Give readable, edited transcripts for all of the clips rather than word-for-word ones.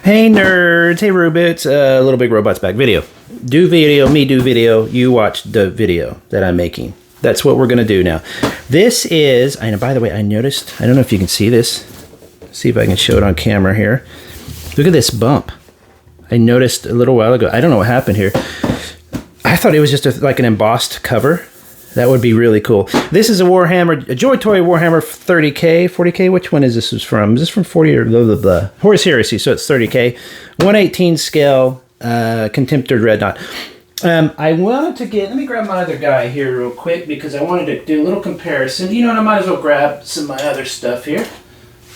Hey nerds, hey Rubits, Little Big Robots Back video. Do video, me do video, you watch the video that I'm making. That's what we're gonna do now. This is, I know, by the way, I noticed, I don't know if you can see this. See if I can show it on camera here. Look at this bump. I noticed a little while ago, I don't know what happened here. I thought it was just like an embossed cover. That would be really cool. This is a Warhammer, a JoyToy Warhammer 30K, 40K. Which one is this from? Is this from 40 or blah, blah, blah? Horse Heresy, so it's 30K. 1/18 scale, Contemptor Dreadnought. I wanted to get, let me grab my other guy here real quick because I wanted to do a little comparison. You know what, I might as well grab some of my other stuff here.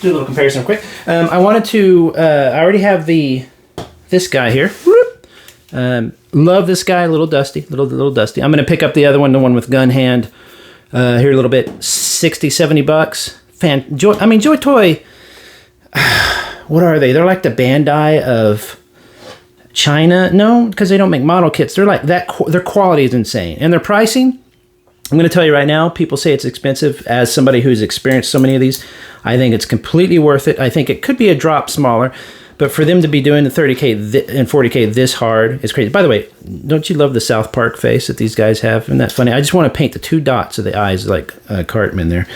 Do a little comparison quick. I wanted to, I already have this guy here. Love this guy, a little dusty, little dusty. I'm going to pick up the other one, the one with gun hand, here a little bit, 60, 70 bucks. JoyToy, what are they? They're like the Bandai of China. No, because they don't make model kits. They're like that. Their quality is insane. And their pricing, I'm going to tell you right now, people say it's expensive. As somebody who's experienced so many of these, I think it's completely worth it. I think it could be a drop smaller. But for them to be doing the 30K and 40K this hard is crazy. By the way, don't you love the South Park face that these guys have? Isn't that funny? I just want to paint the two dots of the eyes like Cartman there.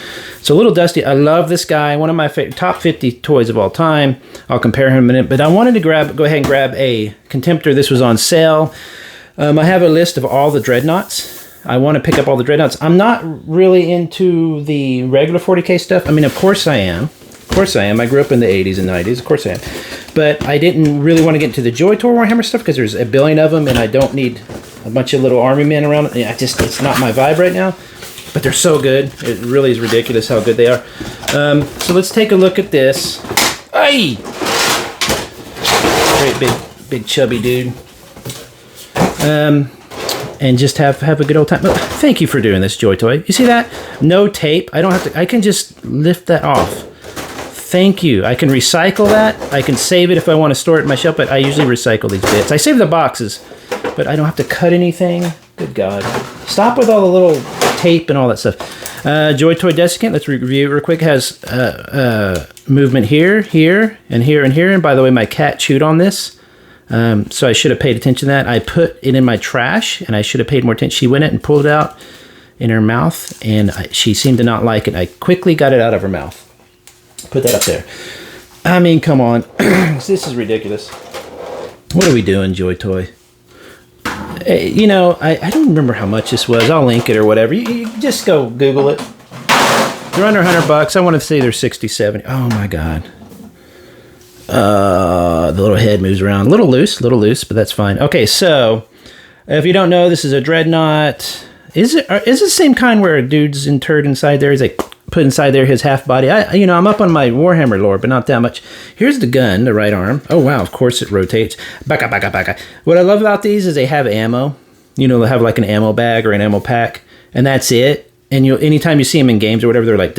So a little dusty. I love this guy. One of my top 50 toys of all time. I'll compare him in a minute. But I wanted to go ahead and grab a Contemptor. This was on sale. I have a list of all the Dreadnoughts. I want to pick up all the Dreadnoughts. I'm not really into the regular 40K stuff. I mean, of course I am. Of course I am. I grew up in the 80s and 90s. Of course I am. But I didn't really want to get into the JoyToy Warhammer stuff because there's a billion of them and I don't need a bunch of little army men around. It's not my vibe right now. But they're so good. It really is ridiculous how good they are. So let's take a look at this. Ay! Great big chubby dude. And just have a good old time. Thank you for doing this, JoyToy. You see that? No tape. I don't have to. I can just lift that off. Thank you. I can recycle that. I can save it if I want to store it in my shelf, but I usually recycle these bits. I save the boxes, but I don't have to cut anything. Good God. Stop with all the little tape and all that stuff. JoyToy desiccant, let's review it real quick. It has movement here, here, and here, and here. And by the way, my cat chewed on this. So I should have paid attention to that. I put it in my trash, and I should have paid more attention. She went in and pulled it out in her mouth, and she seemed to not like it. I quickly got it out of her mouth. Put that up there. I mean, come on. This is ridiculous. What are we doing, JoyToy? You know, I don't remember how much this was. I'll link it or whatever. You just go Google it. They're under 100 bucks. I want to say they're 60, 70. Oh, my God. The little head moves around. A little loose, but that's fine. Okay, so if you don't know, this is a Dreadnought. Is it the same kind where a dude's interred inside there? He's like put inside there his half body. I'm up on my Warhammer lore, but not that much. Here's the gun, the right arm. Oh wow, of course it rotates. Baka. What I love about these is they have ammo. You know, they'll have like an ammo bag or an ammo pack, and that's it. And anytime you see them in games or whatever, they're like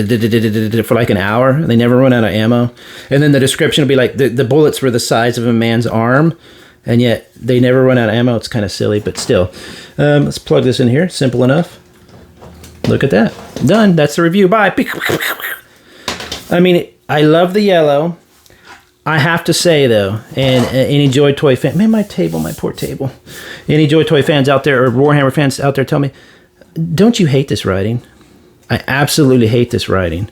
for like an hour. And they never run out of ammo. And then the description will be like the bullets were the size of a man's arm, and yet they never run out of ammo. It's kind of silly, but still. Let's plug this in here. Simple enough. Look at that. Done. That's the review. Bye. I mean, I love the yellow. I have to say, though, and any JoyToy fan... Man, my poor table. Any JoyToy fans out there or Warhammer fans out there, tell me, don't you hate this writing? I absolutely hate this writing.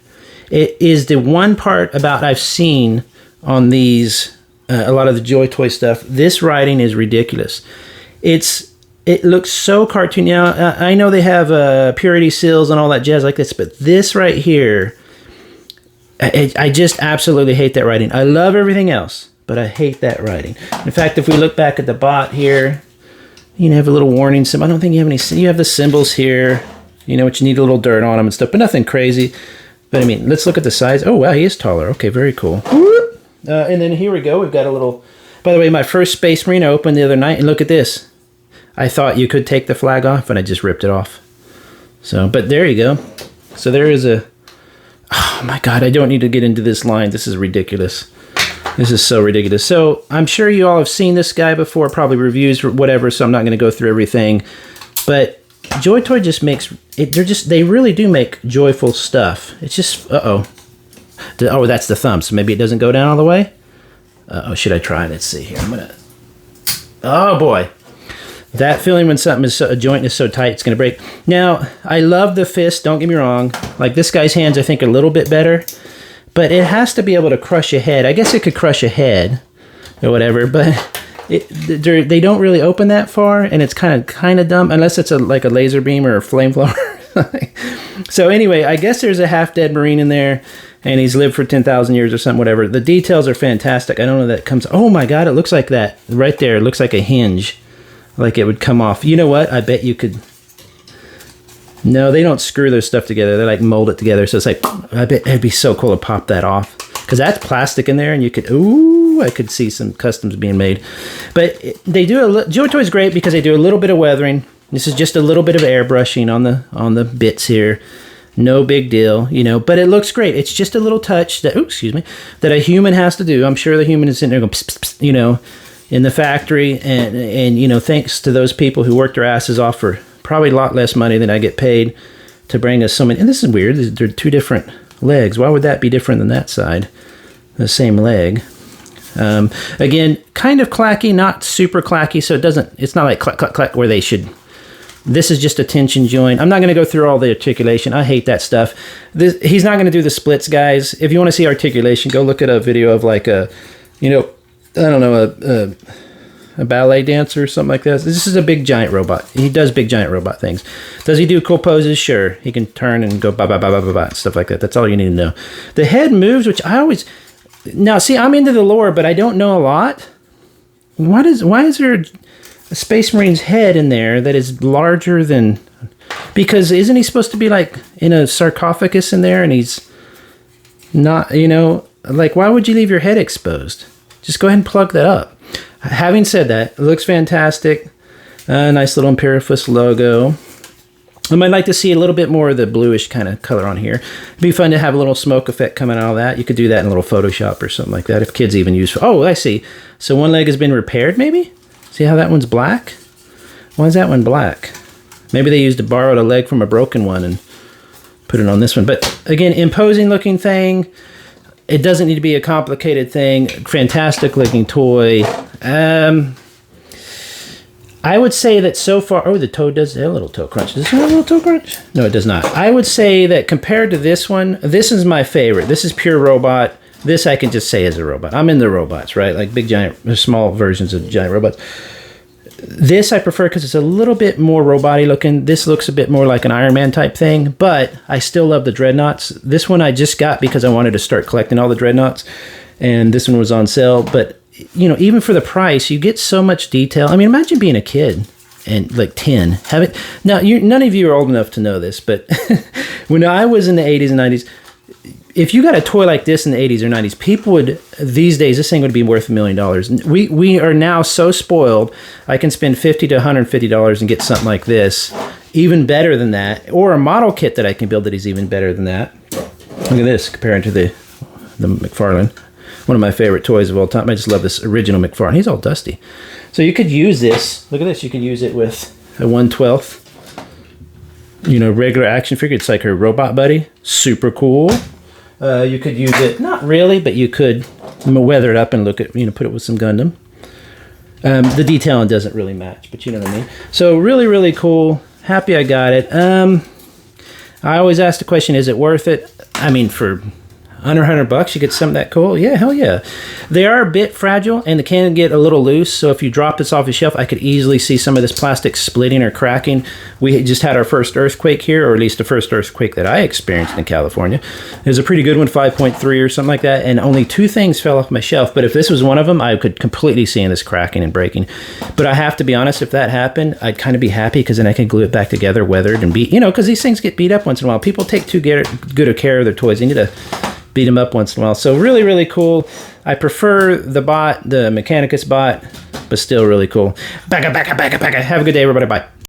It is the one part about I've seen on these, a lot of the JoyToy stuff. This writing is ridiculous. It looks so cartoony. Now, I know they have purity seals and all that jazz like this, but this right here, I just absolutely hate that writing. I love everything else, but I hate that writing. In fact, if we look back at the bot here, you have a little warning symbol. I don't think you have any. You have the symbols here, which you need a little dirt on them and stuff, but nothing crazy. But I mean, let's look at the size. Oh, wow, he is taller. Okay, very cool. And then here we go. We've got a little, by the way, my first Space Marine I opened the other night, and look at this. I thought you could take the flag off, and I just ripped it off. So, but there you go. So there is a... Oh, my God, I don't need to get into this line. This is ridiculous. This is so ridiculous. So I'm sure you all have seen this guy before, probably reviews or whatever, so I'm not going to go through everything. But JoyToy just makes... They really do make joyful stuff. It's just... Uh-oh. Oh, that's the thumb, so maybe it doesn't go down all the way? Oh, should I try? Let's see here. Oh boy. That feeling when something is a joint is so tight, it's going to break. Now, I love the fist, don't get me wrong. Like this guy's hands, I think, are a little bit better. But it has to be able to crush a head. I guess it could crush a head or whatever, but they don't really open that far, and it's kind of dumb, unless it's like a laser beam or a flamethrower. So anyway, I guess there's a half-dead Marine in there, and he's lived for 10,000 years or something, whatever. The details are fantastic. I don't know that comes... Oh my God, it looks like that. Right there, it looks like a hinge. Like it would come off. You know what? I bet you could... No, they don't screw their stuff together. They like mold it together. So it's like, I bet it'd be so cool to pop that off. Because that's plastic in there, and you could... Ooh, I could see some customs being made. But they do... JoyToy's great because they do a little bit of weathering. This is just a little bit of airbrushing on the bits here. No big deal, you know, but it looks great. It's just a little touch that, that a human has to do. I'm sure the human is sitting there going, pss, pss, you know, in the factory, and you know, thanks to those people who work their asses off for probably a lot less money than I get paid to bring us so many. And this is weird. They're two different legs. Why would that be different than that side? The same leg. Again, kind of clacky, not super clacky, so it's not like clack, clack, clack where they should. This is just a tension joint. I'm not going to go through all the articulation. I hate that stuff. He's not going to do the splits, guys. If you want to see articulation, go look at a video of like a, you know, I don't know, a ballet dancer or something like this. This is a big giant robot. He does big giant robot things. Does he do cool poses? Sure. He can turn and go ba ba ba ba ba ba, stuff like that. That's all you need to know. The head moves, which I always... Now, see, I'm into the lore, but I don't know a lot. Why is there a Space Marine's head in there that is larger than... Because isn't he supposed to be like in a sarcophagus in there, and he's not, you know... Like, why would you leave your head exposed? Just go ahead and plug that up. Having said that, it looks fantastic. Nice little Imperial logo. I might like to see a little bit more of the bluish kind of color on here. It'd be fun to have a little smoke effect coming out of that. You could do that in a little Photoshop or something like that if kids even use... Oh, I see. So one leg has been repaired, maybe? See how that one's black? Why is that one black? Maybe they borrowed a leg from a broken one and put it on this one. But again, imposing looking thing. It doesn't need to be a complicated thing. Fantastic looking toy. I would say that so far... Oh, the toe does a little toe crunch. Does it have a little toe crunch? No, it does not. I would say that compared to this one, this is my favorite. This is pure robot. This I can just say is a robot. I'm into robots, right? Like big, giant, small versions of giant robots. This I prefer because it's a little bit more robot-y looking. This looks a bit more like an Iron Man type thing, but I still love the dreadnoughts. This one I just got because I wanted to start collecting all the dreadnoughts, and this one was on sale. But, you know, even for the price, you get so much detail. I mean, imagine being a kid and like 10. Now, none of you are old enough to know this, but when I was in the 80s and 90s, if you got a toy like this in the 80s or 90s, people would, these days, this thing would be worth $1 million. We are now so spoiled, I can spend $50 to $150 and get something like this, even better than that, or a model kit that I can build that is even better than that. Look at this, comparing to the McFarlane. One of my favorite toys of all time. I just love this original McFarlane. He's all dusty. So you could use this, look at this, you could use it with a 1/12, you know, regular action figure. It's like her robot buddy. Super cool. You could use it, not really, but you could weather it up and look at, you know, put it with some Gundam. The detailing doesn't really match, but you know what I mean. So really, really cool. Happy I got it. I always ask the question, is it worth it? I mean, for under $100 you get something that cool. Yeah, hell yeah. They are a bit fragile and they can get a little loose, so if you drop this off the shelf, I could easily see some of this plastic splitting or cracking. We just had our first earthquake here, or at least the first earthquake that I experienced in California. It was a pretty good one, 5.3 or something like that, and only 2 things fell off my shelf, but if this was one of them, I could completely see this cracking and breaking. But I have to be honest, if that happened, I'd kind of be happy because then I could glue it back together, weathered, and you know, because these things get beat up once in a while. People take too good a care of their toys. They need to beat them up once in a while. So really, really cool. I prefer the bot, the Mechanicus bot, but still really cool. Backa. Have a good day, everybody. Bye.